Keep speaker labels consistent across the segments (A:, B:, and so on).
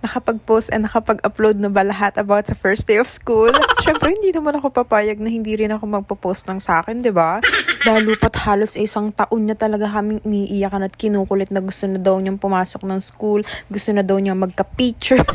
A: nakapag-post and nakapag-upload na ba lahat about sa first day of school? Syempre, hindi naman ako papayag na hindi rin ako magpo-post ng sa akin, di ba? Lalo pat halos isang taon niya talaga kaming iniiyakan at kinukulit na gusto na daw niyang pumasok ng school, gusto na daw niya magka-picture.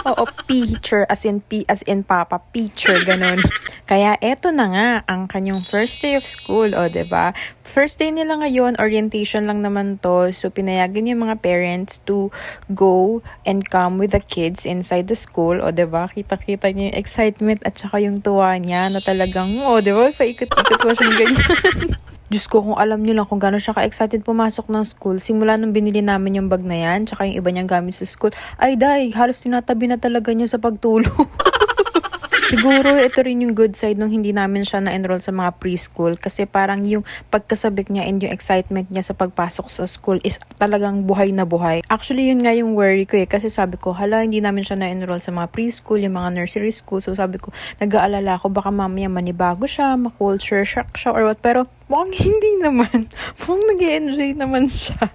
A: Oo, picture, as in P, as in Papa, picture, ganun. Kaya eto na nga, ang kanyang first day of school, o diba? First day nila ngayon, orientation lang naman to. So, pinayagan yung mga parents to go and come with the kids inside the school, o diba? Kita-kita niyo yung excitement at saka yung tuwa niya na talagang, o diba? Paikot-ikot mo siyang ganyan. Diyos ko, kung alam niyo lang kung gano'n siya ka-excited pumasok ng school, simula nung binili namin yung bag na yan, tsaka yung iba niyang gamit sa school, ay day, halos tinatabi na talaga niya sa pagtulog. Siguro ito rin yung good side nung hindi namin siya na-enroll sa mga preschool kasi parang yung pagkasabik niya and yung excitement niya sa pagpasok sa school is talagang buhay na buhay. Actually, yun nga yung worry ko kasi sabi ko, hala, hindi namin siya na-enroll sa mga preschool, yung mga nursery school. So sabi ko, nag-aalala ako, baka mamaya manibago siya, ma-culture shock siya or what. Pero mukhang hindi naman. Mukhang nag-enjoy naman siya.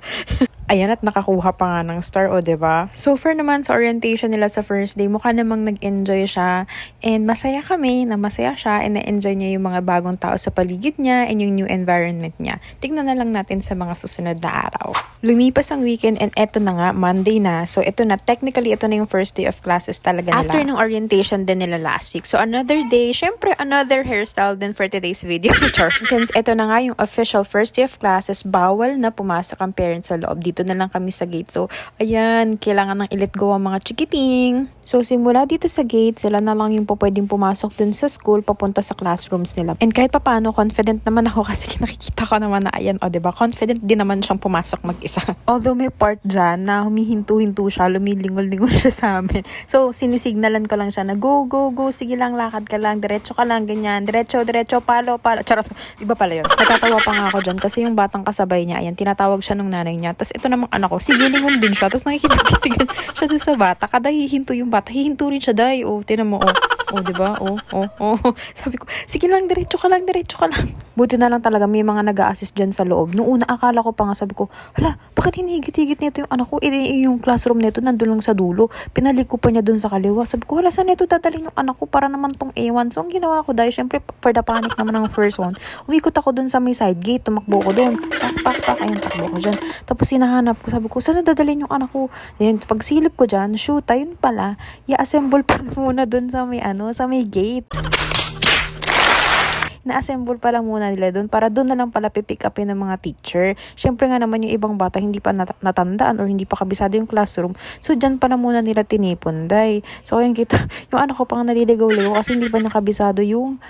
A: Ayan, at nakakuha pa nga ng star, o diba? So far naman sa orientation nila sa first day, mukha namang nag-enjoy siya. And masaya kami na masaya siya and na-enjoy niya yung mga bagong tao sa paligid niya and yung new environment niya. Tignan na lang natin sa mga susunod na araw. Lumipas ang weekend and eto na nga, Monday na. So ito na, technically ito na yung first day of classes talaga nila. After ng orientation din nila last week. So another day, syempre another hairstyle din for today's video. Since ito na nga yung official first day of classes, bawal na pumasok ang parents sa loob. Dito na lang kami sa gate. So, ayan, kailangan nang i-let go ang mga chikiting. So, simula dito sa gate, sila na lang yung pwedeng pumasok dun sa school, papunta sa classrooms nila. And kahit papaano, confident naman ako kasi nakikita ko naman na, ayan, o diba, confident din naman siyang pumasok mag-isa. Although may part dyan na humihinto-hinto siya, lumilingol-lingol siya sa amin. So, sinisignalan ko lang siya na, go, go, go, sige lang, lakad ka lang, diretso ka lang, ganyan, diretso, diretso, palo, palo. Charot, iba pala yun. Natatawa pa nga ako dyan kasi yung batang kasabay niya, ayan, tinatawag siya ng nanay niya. Tapos ito namang anak ko, sige, lingon din siya. Tapos nakikita-kitigan siya doon sa bata. Kada hihinto yung bata, hihinto rin siya, day. O, tinan mo, diba? Sabi ko, sige lang, diretso ka lang, diretso ka lang. Buti na lang talaga may mga nag-a-assist dyan sa loob. Noong una, akala ko pa nga, sabi ko, hala, bakit hinihigit-higit nito yung anak ko? Yung classroom nito, nandun lang sa dulo. Pinaliko pa niya dun sa kaliwa. Sabi ko, hala, saan nito dadalhin yung anak ko para naman tong A1? So, ang ginawa ko, dahil syempre, for the panic naman ng first one, umikot ako dun sa may side gate, tumakbo ko dun. Pak, ayun, takbo ko dyan. Tapos hinahanap ko, sabi ko, saan dadalhin yung anak ko? Then, pag silip ko dyan, shoot, ayun pala, i-assemble pa muna dun sa may gate. Na-assemble pa lang muna nila doon para doon na lang pala pipick upin ng mga teacher. Syempre nga naman yung ibang bata hindi pa natandaan or hindi pa kabisado yung classroom. So, dyan pa na muna nila tinipon, day. So, ayun kita, yung anak ko pang naliligaw-ligaw kasi hindi pa niya kabisado yung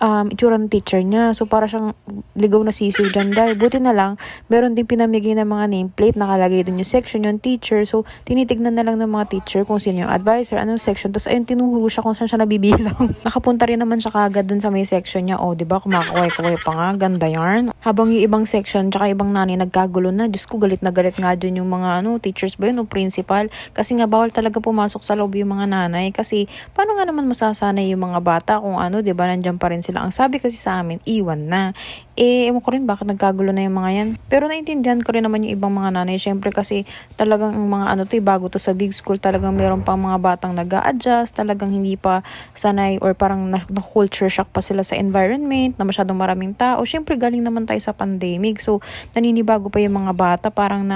A: itsura ng teacher niya. So, para siyang ligaw na sisiw dyan, dahil buti na lang, meron din pinamigay ng mga nameplate, nakalagay dun yung section, yung teacher. So, tinitignan na lang ng mga teacher kung sino yung advisor, anong section. Tapos, ayun, tinuhuro siya kung saan siya nabibilang. Nakapunta rin naman siya kagad dun sa may section niya. O, diba, kumakaway-kaway pa nga, ganda yarn. Habang yung ibang section, tsaka ibang nanay nagkagulo na, Diyos ko, galit na galit nga dun yung mga, teachers ba yun, o principal. Kasi nga, bawal talaga pumasok sa loob yung mga nanay. Kasi, paano nga naman masasanay yung mga bata kung diba, nandiyan pa rin sila. Ang sabi kasi sa amin, iwan na. Ewan ko rin bakit nagkagulo na yung mga yan. Pero naintindihan ko rin naman yung ibang mga nanay. Syempre kasi talagang mga bago to sa big school, talagang meron pang mga batang nag-a-adjust, talagang hindi pa sanay or parang na-culture shock pa sila sa environment, na masyadong maraming tao. Syempre galing naman tayo sa pandemic. So, naninibago pa yung mga bata, parang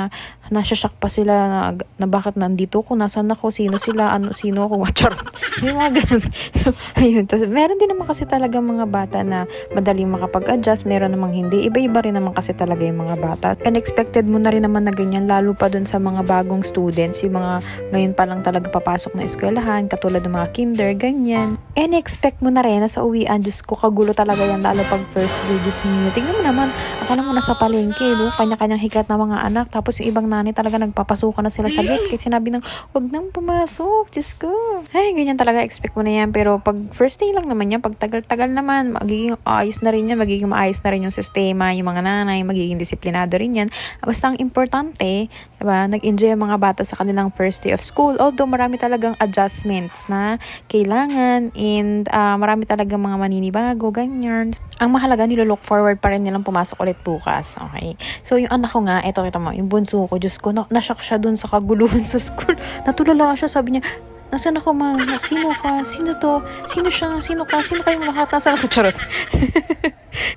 A: nasya-shock pa sila na bakit nandito ko, nasaan ako, sino sila, sino ako, charot. Yung mga ganun. So, ayun. Tapos, meron din naman kasi talaga mga bata na madaling makapag-adjust, meron namang hindi. Iba-iba rin naman kasi talaga yung mga bata. Unexpected mo na rin naman na ganyan, lalo pa dun sa mga bagong students, yung mga ngayon pa lang talaga papasok na eskwelahan, katulad ng mga kinder, ganyan. And expect mo na rin na sa uwian, Diyos ko, kagulo talaga yan, lalo pag first day, Diyos mo. Tingnan mo naman, akala mo nasa palengke, kanya-kanyang hiklat na mga anak, tapos yung ibang nanay talaga nagpapasukan na sila sa gate, kasi sinabi ng, wag nang pumasok, Diyos ko. Ay, ganyan talaga, expect mo na yan. Pero pag first day lang naman yan, pag tagal-tagal naman, magiging ayos na rin yan, magiging maayos na rin yung sistema, yung mga nanay, magiging disiplinado rin yan. Basta ang importante, diba, nag-enjoy ang mga bata sa kanilang first day of school. Although marami talagang adjustments na kailangan and marami talagang mga maninibago, ganyan. Ang mahalaga, nilo-look forward pa rin nilang pumasok ulit at bukas. Okay. So, yung anak ko nga, eto kita mo, yung bunso ko, Diyos ko, nashock siya dun sa kaguluhan sa school. Natulala siya, sabi niya, nasaan ako, ma? Sino ka? Sino to? Sino siya? Sino ka? Sino kayong lahat? Nasaan ako? Charot.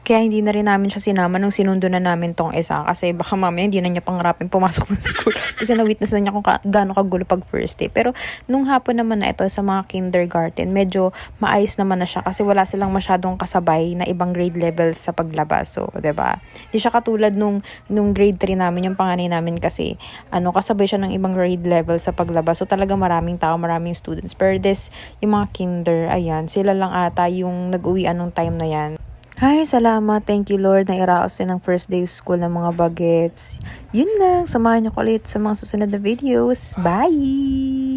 A: Kaya hindi na rin namin siya sinama nung sinundo na namin tong isa. Kasi baka mamaya hindi na niya pangarapin pumasok ng school. Kasi na-witness na niya kung gaano kagulo pag first day. Pero nung hapon naman na ito sa mga kindergarten, medyo maayos naman na siya. Kasi wala silang masyadong kasabay na ibang grade levels sa paglabas. So, 'di ba? Hindi siya katulad nung grade 3 namin, yung panganay namin kasi kasabay siya ng ibang grade level sa paglabas. So, talaga maraming tao, maraming students. Pero yung mga kinder, ayan, sila lang ata yung nag-uwian nung time na yan. Ay, salamat. Thank you, Lord, na iraos din ng first day of school ng mga bagets. Yun lang. Samahan niyo ko ulit sa mga susunod na videos. Bye!